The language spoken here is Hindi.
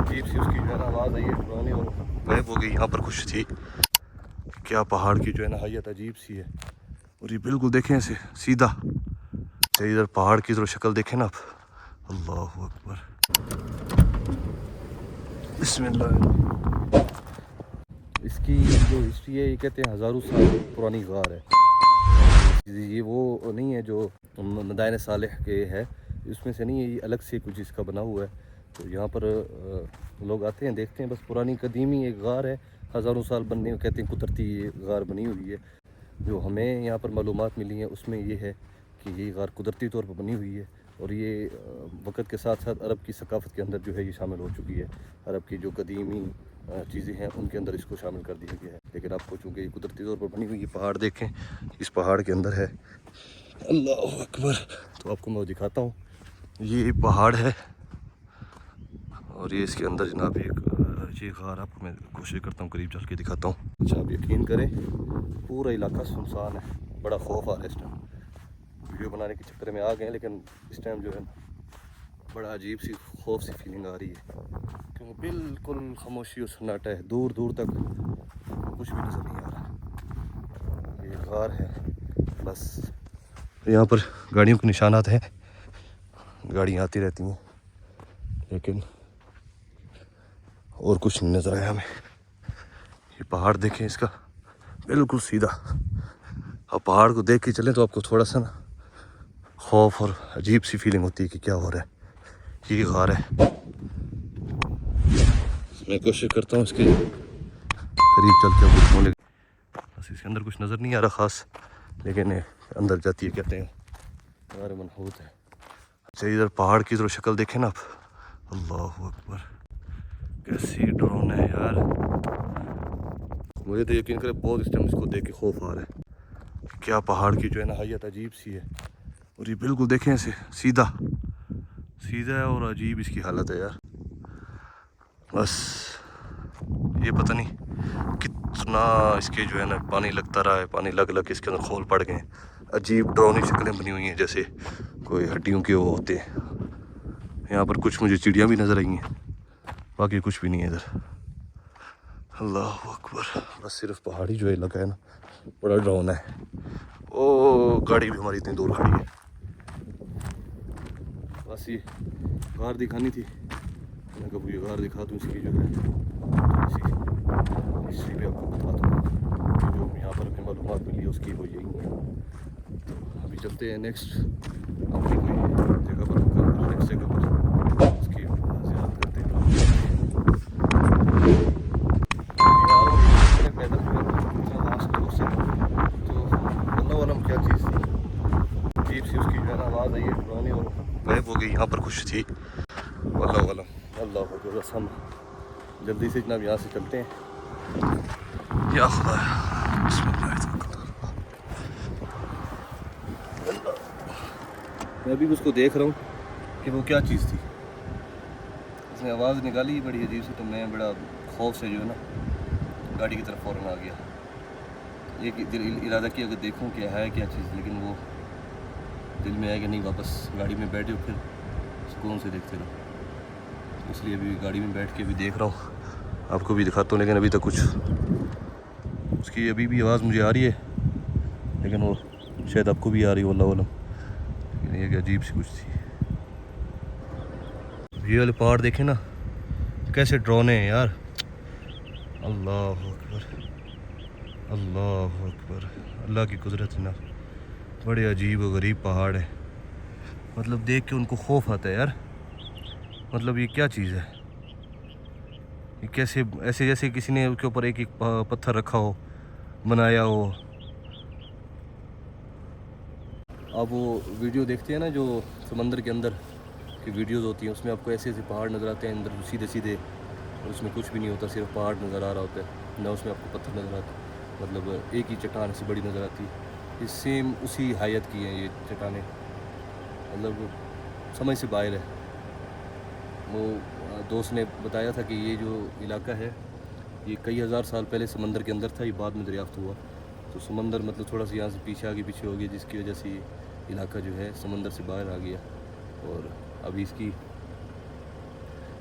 अजीब सी उसकी जो है ना आवाज़ आई है पुरानी और गायब हो गई। यहाँ पर कुछ थी, क्या पहाड़ की जो है ना हालत अजीब सी है। और ये बिल्कुल देखें ऐसे सीधा, चाहिए इधर पहाड़ की तरफ शक्ल देखें ना आप। अल्लाह अकबर, बिस्मिल्लाह। इसकी जो हिस्ट्री है, ये कहते हैं हज़ारों साल पुरानी गार है। ये वो नहीं है जो मदाइन सालेह के है, इसमें से नहीं है, ये अलग से कुछ इसका बना हुआ है। तो यहाँ पर लोग आते हैं, देखते हैं। बस पुरानी कदीमी एक गार है, हज़ारों साल बनने, कहते हैं कुदरती ये गार बनी हुई है। जो हमें यहाँ पर मालूमात मिली हैं उसमें ये है कि ये गार कुदरती तौर पर बनी हुई है। और ये वक़्त के साथ साथ अरब की सकाफ़त के अंदर जो है ये शामिल हो चुकी है। अरब की जो कदीमी चीज़ें हैं उनके अंदर इसको शामिल कर दिया गया है। लेकिन आपको चूँकि ये कुदरती तौर पर बनी हुई, ये पहाड़ देखें, इस पहाड़ के अंदर है। अल्लाह अकबर। तो आपको मैं दिखाता हूँ, ये पहाड़ है और ये इसके अंदर जनाब एक ये गार, आपको मैं कोशिश करता हूँ करीब चल के दिखाता हूँ। अच्छा, आप यकीन करें पूरा इलाका सुनसान है, बड़ा खौफ आ रहा है इस टाइम। वीडियो बनाने के चक्कर में आ गए, लेकिन इस टाइम जो है बड़ा अजीब सी खौफ सी फीलिंग आ रही है, क्योंकि बिल्कुल खामोशी और सन्नाटा है। दूर दूर तक कुछ भी नज़र नहीं आ रहा। ये गार है बस। यहाँ पर गाड़ियों के निशानात हैं, गाड़ियाँ आती रहती हैं, लेकिन और कुछ नहीं नज़र आया हमें। ये पहाड़ देखें, इसका बिल्कुल सीधा। अब पहाड़ को देख के चलें तो आपको थोड़ा सा ना खौफ और अजीब सी फीलिंग होती है कि क्या हो रहा है। ये गार है, मैं कोशिश करता हूँ इसके करीब चल के आपको, बस इसके अंदर कुछ नज़र नहीं आ रहा ख़ास, लेकिन अंदर जाती है, कहते हैं गार मनहूत है। अच्छा, इधर पहाड़ की तरफ शक्ल देखें ना आप। अल्लाह अकबर, कैसी ड्रोन है यार। मुझे तो यकीन करें बहुत इस टाइम इसको देख के खौफ आ रहा है। क्या पहाड़ की जो है ना हालत अजीब सी है। और ये बिल्कुल देखें ऐसे सीधा सीधा है और अजीब इसकी हालत है यार। बस ये पता नहीं कितना इसके जो है ना पानी लगता रहा है, पानी लग लग के इसके अंदर खोल पड़ गए। अजीब ड्रोनी शक्लें बनी हुई हैं जैसे कोई हड्डियों के वो होते हैं। यहाँ पर कुछ मुझे चिड़ियाँ भी नज़र आई हैं, बाकी कुछ भी नहीं है इधर। अल्लाह अकबर, बस सिर्फ पहाड़ी जो है लगा है ना, बड़ा ड्रोन है। ओ गाड़ी भी हमारी इतनी दूर खड़ी है। बस ये गार दिखानी थी, मैं कब ये गार दिखा दूँ इसकी जो है हिस्ट्री भी आपको बता दूँ। जो यहाँ पर हमें मालूमात मिली है उसकी वो यही है। तो अभी चलते हैं नेक्स्ट अपनी कोई जगह पर, नेक्स्ट जगह पर उसकी ज़ियारत करते हैं। पैदल जो है लास्ट दूर से, तो अल्लाह वालम क्या चीज़ थी, अजीब सी उसकी जो है ना आवाज़ आई है पुरानी और गायब हो गई। यहाँ पर कुछ थी, अल्लाह वालम। अल्लाह अकबर। बस हम जल्दी से जनाब यहाँ से चलते हैं। या खुदा, मैं भी उसको देख रहा हूँ कि वो क्या चीज़ थी। उसने आवाज़ निकाली बड़ी अजीब सी, तो मैं बड़ा खौफ से जो है ना गाड़ी की तरफ फ़ौरन आ गया। एक दिल इरादा किया कि देखूं क्या है क्या चीज़, लेकिन वो दिल में आया कि नहीं, वापस गाड़ी में बैठे फिर सुकून से देखते रहो। इसलिए अभी गाड़ी में बैठ के भी देख रहा हूँ, आपको भी दिखाता हूँ। लेकिन अभी तक कुछ उसकी अभी भी आवाज़ मुझे आ रही है, लेकिन वो शायद आपको भी आ रही हो, अल्लाह वालम। लेकिन ये अजीब सी कुछ थी। ये वाले पहाड़ देखें ना कैसे ड्रोन है यार। अल्लाह अकबर, अल्लाह अकबर, अल्लाह की कुदरत है ना। बड़े अजीब व गरीब पहाड़ है, मतलब देख के उनको खौफ आता है यार। मतलब ये क्या चीज़ है, ये कैसे ऐसे जैसे किसी ने उसके ऊपर एक एक पत्थर रखा हो, बनाया हो। आप वो वीडियो देखते हैं ना जो समंदर के अंदर की वीडियोस होती हैं, उसमें आपको ऐसे ऐसे पहाड़ नज़र आते हैं अंदर सीधे सीधे, और उसमें कुछ भी नहीं होता, सिर्फ पहाड़ नज़र आ रहा होता है ना, उसमें आपको पत्थर नज़र आता है। मतलब एक ही चट्टान से बड़ी नज़र आती है। ये सेम उसी हैयत की हैं ये चट्टानें, मतलब समझ से बाहर है। वो दोस्त ने बताया था कि ये जो इलाका है ये कई हज़ार साल पहले समंदर के अंदर था, ये बाद में दरियाफ्त हुआ। तो समंदर मतलब थोड़ा सा यहाँ से पीछे आगे पीछे हो गया, जिसकी वजह से ये इलाका जो है समंदर से बाहर आ गया। और अभी इसकी